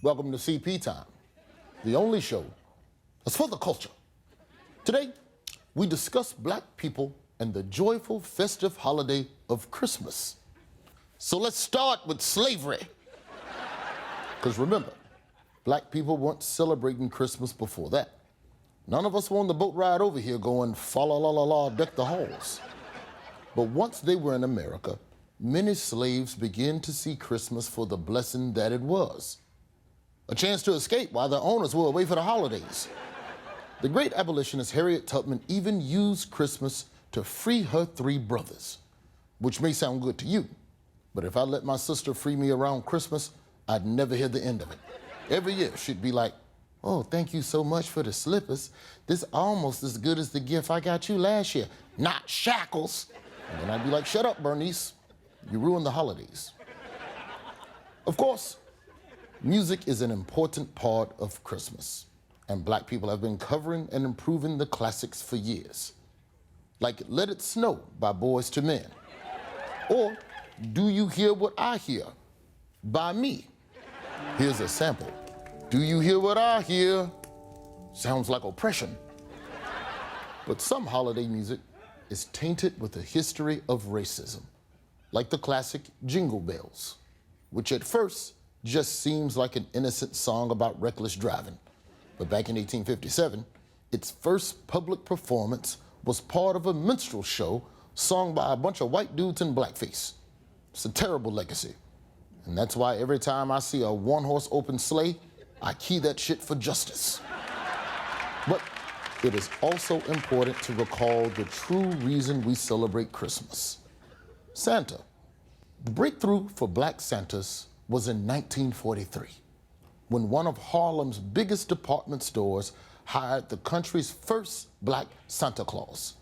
Welcome to CP Time, the only show that's for the culture. Today, we discuss black people and the joyful festive holiday of Christmas. So let's start with slavery. Because remember, black people weren't celebrating Christmas before that. None of us were on the boat ride over here going, fa la la la la, deck the halls. But once they were in America, many slaves began to see Christmas for the blessing that it was. A chance to escape while their owners were away for the holidays. The great abolitionist Harriet Tubman even used Christmas to free her 3 brothers, which may sound good to you, but if I let my sister free me around Christmas, I'd never hear the end of it. Every year, she'd be like, "Oh, thank you so much for the slippers. This is almost as good as the gift I got you last year. Not shackles." And then I'd be like, "Shut up, Bernice. You ruined the holidays." Of course, music is an important part of Christmas, and black people have been covering and improving the classics for years. Like Let It Snow by Boyz II Men, or Do You Hear What I Hear by me. Here's a sample. Do you hear what I hear? Sounds like oppression. But some holiday music is tainted with a history of racism, like the classic Jingle Bells, which at first just seems like an innocent song about reckless driving. But back in 1857, its first public performance was part of a minstrel show sung by a bunch of white dudes in blackface. It's a terrible legacy. And that's why every time I see a one-horse open sleigh, I key that shit for justice. But it is also important to recall the true reason we celebrate Christmas. Santa. The breakthrough for black Santas was in 1943, when one of Harlem's biggest department stores hired the country's first black Santa Claus,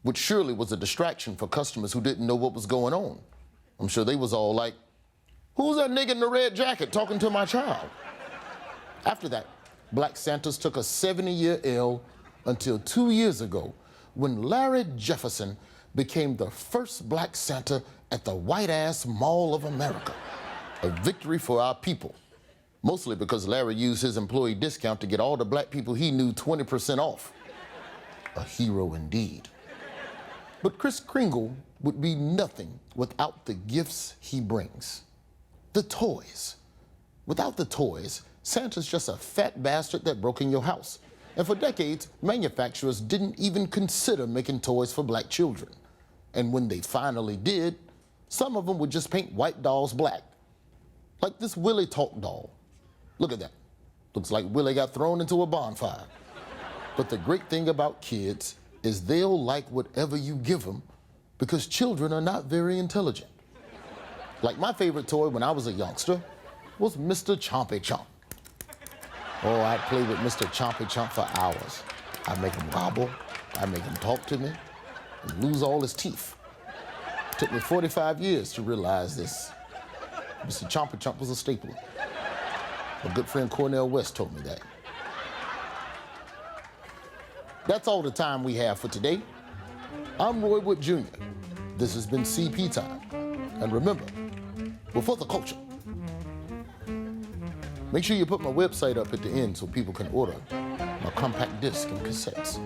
which surely was a distraction for customers who didn't know what was going on. I'm sure they was all like, "Who's that nigga in the red jacket talking to my child?" After that, black Santas took a 70-year L until 2 years ago, when Larry Jefferson became the first black Santa at the white-ass Mall of America. A victory for our people, mostly because Larry used his employee discount to get all the black people he knew 20% off. A hero indeed. But Kris Kringle would be nothing without the gifts he brings. The toys. Without the toys, Santa's just a fat bastard that broke in your house. And for decades, manufacturers didn't even consider making toys for black children. And when they finally did, some of them would just paint white dolls black. Like this Willie Talk doll. Look at that. Looks like Willie got thrown into a bonfire. But the great thing about kids is they'll like whatever you give them because children are not very intelligent. Like my favorite toy when I was a youngster was Mr. Chompy Chomp. Oh, I'd play with Mr. Chompy Chomp for hours. I'd make him gobble, I'd make him talk to me, and lose all his teeth. It took me 45 years to realize this. Mr. Chompy Chomp was a staple. My good friend Cornell West told me that. That's all the time we have for today. I'm Roy Wood Jr. This has been CP Time. And remember, we're for the culture. Make sure you put my website up at the end so people can order my compact disc and cassettes.